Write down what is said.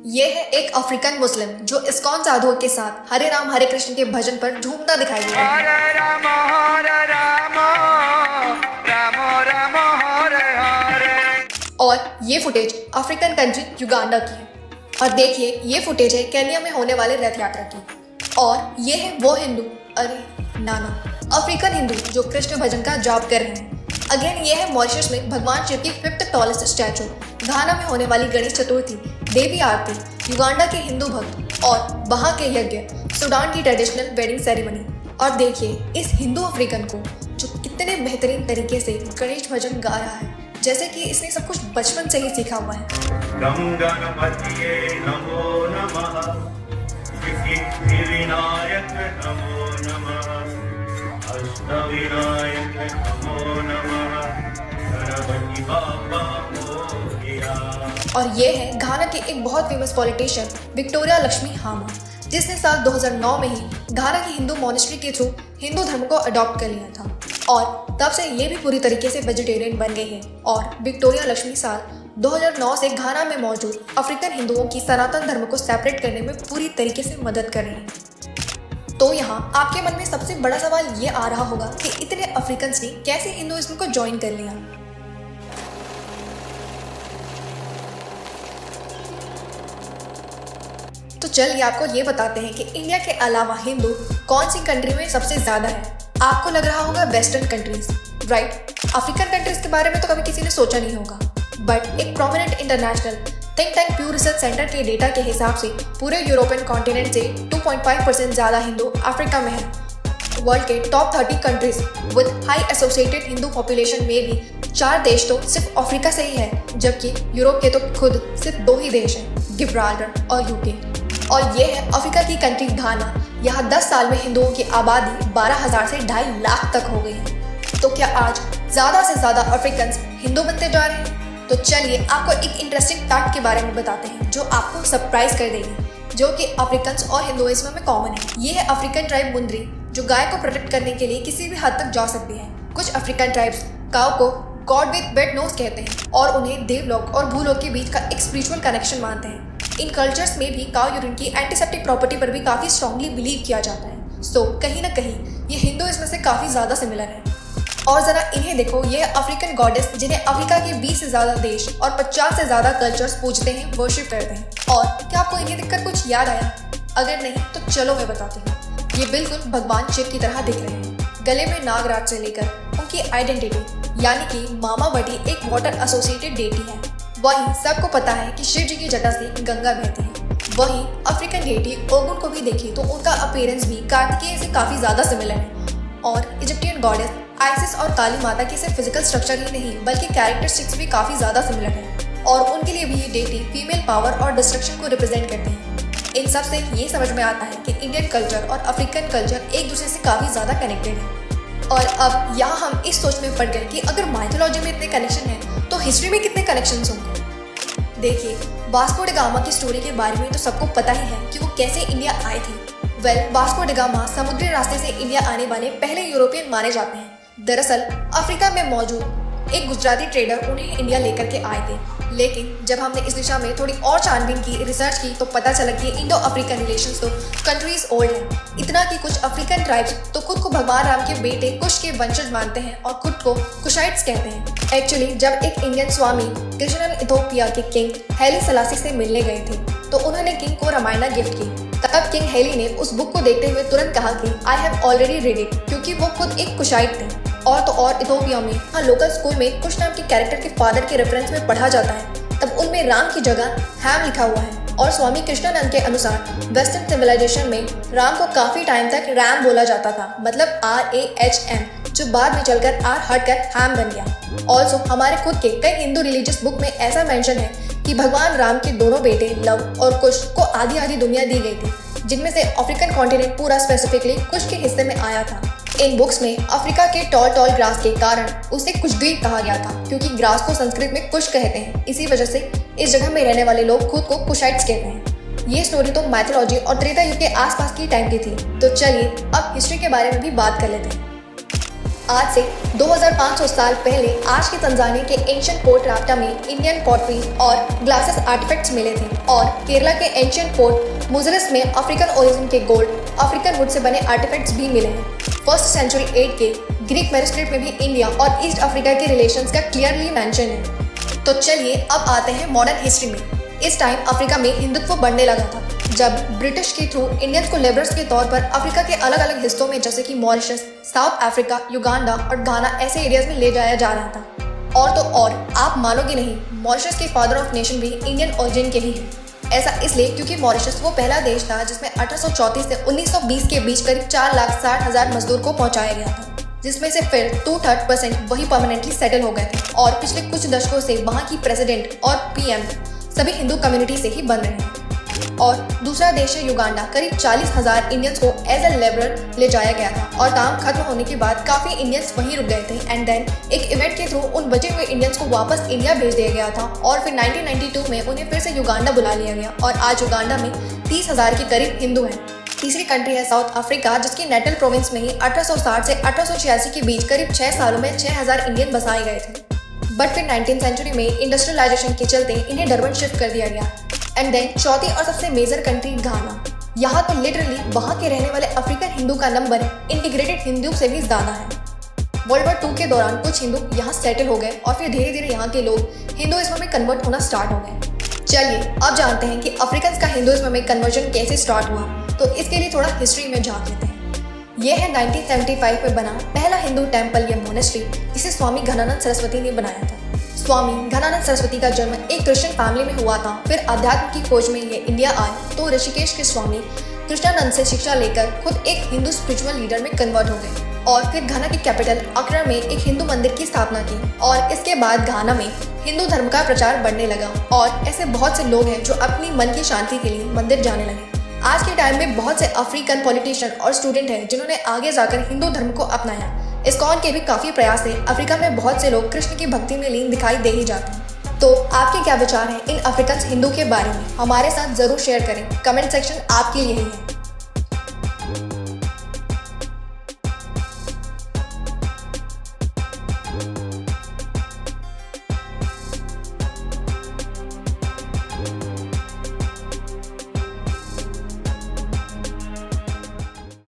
ये है एक अफ्रीकन मुस्लिम जो इस्कॉन साधुओं के साथ हरे राम हरे कृष्ण के भजन पर झूमता दिखाई दे रहा है। हरे राम राम राम हरे हरे। और ये फुटेज अफ्रीकन कंट्री युगांडा की है। और देखिए ये फुटेज है केन्या में होने वाले रथ यात्रा की। और ये है वो हिंदू, अरे नाना, अफ्रीकन हिंदू जो कृष्ण भजन का जाप कर रहे हैं। अगेन ये है मॉरिशस में भगवान शिव की 5th टॉलेस्ट स्टैचू, घाना में होने वाली गणेश चतुर्थी, देवी आरती, युगांडा के हिंदू भक्त और वहाँ के यज्ञ, सूडान की ट्रेडिशनल वेडिंग सेरेमनी। और देखिए इस हिंदू अफ्रीकन को जो कितने बेहतरीन तरीके से गणेश भजन गा रहा है, जैसे कि इसने सब कुछ बचपन से ही सीखा हुआ है। गं गणपतिये नमो नमः, सिद्धिविनायक नमो नमः, अष्टविनायक नमो नमः, गणपति बाबा मोरया। और ये है घाना के एक बहुत फेमस पॉलिटिशियन विक्टोरिया लक्ष्मी हामा, जिसने साल 2009 में ही घाना की हिंदू मॉनेस्ट्री के थ्रू हिंदू धर्म को अडॉप्ट कर लिया था। और तब से ये भी पूरी तरीके से वेजिटेरियन बन गई है। और विक्टोरिया लक्ष्मी साल 2009 से घाना में मौजूद अफ्रीकन हिंदुओं की सनातन धर्म को सेपरेट करने में पूरी तरीके से मदद कर रही है। तो यहाँ आपके मन में सबसे बड़ा सवाल ये आ रहा होगा कि इतने अफ्रीकन्स ने कैसे हिंदुइज्म को ज्वाइन कर लिया। तो चलिए आपको ये बताते हैं कि इंडिया के अलावा हिंदू कौन सी कंट्री में सबसे ज्यादा है। आपको लग रहा होगा western countries, right. African countries के बारे में तो कभी किसी ने सोचा नहीं होगा, बट एक prominent international think tank प्यू research centre के डेटा के हिसाब से पूरे यूरोपियन कॉन्टिनेंट से 2.5% ज्यादा हिंदू अफ्रीका में है। वर्ल्ड के top 30 countries with high associated Hindu population में भी 4 देश तो सिर्फ अफ्रीका से ही है, जबकि यूरोप के तो खुद सिर्फ 2 ही देश हैं, गिब्राल्टर और यूके। और ये है अफ्रीका की कंट्री घाना। यहाँ 10 साल में हिंदुओं की आबादी 12,000 से 2.5 लाख तक हो गई है। तो क्या आज ज़्यादा से ज़्यादा अफ्रीकन्स हिंदू बनते जा रहे हैं? तो चलिए आपको एक इंटरेस्टिंग फैक्ट के बारे में बताते हैं जो आपको सरप्राइज कर देगी, जो कि अफ्रीकन्स और हिंदुइज्म में कॉमन है। ये है अफ्रीकन ट्राइब मुंद्री, जो गाय को प्रोटेक्ट करने के लिए किसी भी हद तक जा सकती है। कुछ अफ्रीकन ट्राइब्स काऊ को गॉड विद वेट नोज कहते हैं और उन्हें देवलोक और भूलोक के बीच का एक स्पिरिचुअल कनेक्शन मानते हैं। इन कल्चर्स में भी काऊ यूरिन की एंटीसेप्टिक प्रॉपर्टी पर भी काफी स्ट्रांगली बिलीव किया जाता है। सो कहीं ना कहीं ये हिंदुइज्म से काफी ज्यादा सिमिलर है। और जरा इन्हें देखो, ये अफ्रीकन गॉडेस जिन्हें अफ्रीका के 20 से ज्यादा देश और 50 से ज्यादा कल्चर्स पूजते हैं, वर्शिप करते हैं। और क्या आपको इन्हें देखकर कुछ याद आया? अगर नहीं तो चलो मैं बताती हूँ। ये बिल्कुल भगवान शिव की तरह दिख रहे हैं। गले में नागराज से लेकर उनकी आइडेंटिटी यानी कि मामावटी एक वाटर एसोसिएटेड डेटी है। वहीं सबको पता है कि शिव जी की जटा से गंगा बहती है। वहीं अफ्रीकन डेटी ओगुन को भी देखिए तो उनका अपीयरेंस भी कार्तिकेय से काफी ज्यादा सिमिलर है। और इजिप्टियन गॉडेस आइसिस और काली माता की सिर्फ फिजिकल स्ट्रक्चर ही नहीं बल्कि कैरेक्टरिस्टिक्स भी काफी ज्यादा सिमिलर है। और उनके लिए भी ये डेटी फीमेल पावर और डिस्ट्रक्शन को रिप्रेजेंट करते हैं। इन सब से ये समझ में आता है कि इंडियन कल्चर और अफ्रीकन कल्चर एक दूसरे से काफी ज्यादा कनेक्टेड है। और अब यहाँ हम इस सोच में पड़ गए कि अगर माइथोलॉजी में इतने कनेक्शन है तो हिस्ट्री में कितने कनेक्शंस होंगे। देखिए, वास्को डी गामा की स्टोरी के बारे में तो सबको पता ही है कि वो कैसे इंडिया आए थे। वास्को डी गामा समुद्री रास्ते से इंडिया आने वाले पहले यूरोपियन माने जाते हैं। दरअसल अफ्रीका में मौजूद एक गुजराती ट्रेडर उन्हें इंडिया लेकर के आए थे। लेकिन जब हमने इस दिशा में थोड़ी और छानबीन की, रिसर्च की, तो पता चला कि इंडो अफ्रीकन रिलेशंस तो कंट्रीज ओल्ड हैं। इतना कि कुछ अफ्रीकन ट्राइब्स तो खुद को भगवान राम के बेटे कुश के वंशज मानते हैं और खुद को कुशाइट्स कहते हैं। एक्चुअली जब एक इंडियन स्वामी कृष्णन इथोपिया के किंग हैली सलासी से मिलने गए थे तो उन्होंने किंग को रामायण गिफ्ट की। तब किंग हैली ने उस बुक को देखते हुए तुरंत कहा कि I have already read it, क्योंकि वो खुद एक कुशाइट थे। और तो और इथोपिया में हाँ लोकल स्कूल में कुश नाम के कैरेक्टर के फादर के रेफरेंस में पढ़ा जाता है, तब उनमें राम की जगह हैम लिखा हुआ है। और स्वामी कृष्णानंद के अनुसार वेस्टर्न सिविलाइजेशन में राम को काफी टाइम तक रैम बोला जाता था, मतलब RAHM, जो बाद में चलकर R हटकर हैम बन गया। ऑल्सो हमारे खुद के कई हिंदू रिलीजियस बुक में ऐसा मेंशन है कि भगवान राम के दोनों बेटे लव और कुश को आधी आधी दुनिया दी गई थी, जिनमें से अफ्रीकन कॉन्टिनेंट पूरा स्पेसिफिकली कुश के हिस्से में आया था। इन बुक्स में अफ्रीका के टॉल ग्रास के कारण उसे कुश द्वीप कहा गया था, क्योंकि ग्रास को संस्कृत में कुश कहते हैं। इसी वजह से इस जगह में रहने वाले लोग खुद को कुशाइट्स कहते हैं। ये स्टोरी तो माइथोलॉजी और त्रेता युग के आसपास की टाइम की थी। तो चलिए अब हिस्ट्री के बारे में भी बात कर लेते हैं। आज से 2500 साल पहले आज के तंजानिया के एंशियंट पोर्ट राफ्टा में इंडियन पॉटरी और ग्लासेस आर्टिफैक्ट्स मिले थे और केरला के एंशियंट पोर्ट मुजरस में अफ्रीकन ओरिजिन के गोल्ड अफ्रीकन वुड से बने आर्टिफैक्ट्स भी मिले हैं। 1st सेंचुरी 8 के ग्रीक मैन्युस्क्रिप्ट में भी इंडिया और ईस्ट अफ्रीका के रिलेशंस का क्लियरली मेंशन है। तो चलिए अब आते हैं मॉडर्न हिस्ट्री में। इस टाइम अफ्रीका में हिंदुत्व बढ़ने लगा था जब ब्रिटिश के थ्रू इंडियंस को लेबरर्स के तौर पर अफ्रीका के अलग अलग हिस्सों में जैसे कि मॉरिशस, साउथ अफ्रीका, युगांडा और घाना ऐसे एरियाज में ले जाया जा रहा था। और तो और आप मानोगे नहीं, मॉरिशस के फादर ऑफ नेशन भी इंडियन ओरिजिन के ही हैं। ऐसा इसलिए क्योंकि मॉरिशस वो पहला देश था जिसमें 1834 से 1920 के बीच करीब 4,60,000 मजदूर को पहुंचाया गया था, जिसमें से फिर 2/3% वही परमानेंटली सेटल हो गए थे और पिछले कुछ दशकों से वहाँ की प्रेसिडेंट और PM सभी हिंदू कम्युनिटी से ही बन रहे हैं। और दूसरा देश है युगांडा। करीब 40,000 इंडियंस को एज ए लेबरर ले जाया गया था और काम खत्म होने के बाद काफ़ी इंडियंस वहीं रुक गए थे एंड देन एक इवेंट के थ्रू उन बचे हुए इंडियंस को वापस इंडिया भेज दिया गया था और फिर 1992 में उन्हें फिर से युगांडा बुला लिया गया और आज युगांडा में 30,000 के करीब हिंदू हैं। तीसरी कंट्री है साउथ अफ्रीका, जिसकी नेटल प्रोविंस में ही 1860 से 1886 के बीच करीब 6 सालों में 6,000 इंडियन बसाए गए थे। बट फिर 19th सेंचुरी में इंडस्ट्रियलाइजेशन के चलते इन्हें डरबन शिफ्ट कर दिया गया। एंड देन चौथी और सबसे मेजर कंट्री घाना। यहाँ तो लिटरली वहाँ के रहने वाले अफ्रीकन हिंदू का नंबर इंटीग्रेटेड हिंदू से भी ज़्यादा है। वर्ल्ड वॉर 2 के दौरान कुछ हिंदू यहाँ सेटल हो गए और फिर धीरे धीरे यहाँ के लोग हिंदुइज्म में कन्वर्ट होना स्टार्ट हो गए। चलिए अब जानते हैं कि अफ्रीकन का हिंदुइज्म में कन्वर्जन कैसे स्टार्ट हुआ। तो इसके लिए थोड़ा हिस्ट्री में झांक लेते हैं। यह है 1975 में बना पहला हिंदू टेम्पल या मोनेस्ट्री, जिसे स्वामी घनानंद सरस्वती ने बनाया था। स्वामी घनानंद सरस्वती का जन्म एक क्रिश्चियन फैमिली में हुआ था। फिर अध्यात्म की खोज में ये इंडिया आए तो ऋषिकेश के स्वामी कृष्णानंद से शिक्षा लेकर खुद एक हिंदू स्पिरिचुअल लीडर में कन्वर्ट हो गए और फिर घाना की कैपिटल अक्रा में एक हिंदू मंदिर की स्थापना की और इसके बाद घाना में हिंदू धर्म का प्रचार बढ़ने लगा और ऐसे बहुत से लोग हैं जो अपनी मन की शांति के लिए मंदिर जाने लगे। आज के टाइम में बहुत से अफ्रीकन पॉलिटिशियन और स्टूडेंट हैं जिन्होंने आगे जाकर हिंदू धर्म को अपनाया। इस्कॉन के भी काफ़ी प्रयास है। अफ्रीका में बहुत से लोग कृष्ण की भक्ति में लीन दिखाई दे ही जाते हैं। तो आपके क्या विचार हैं इन अफ्रीकन हिंदू के बारे में? हमारे साथ ज़रूर शेयर करें। कमेंट सेक्शन आपके लिए ही है।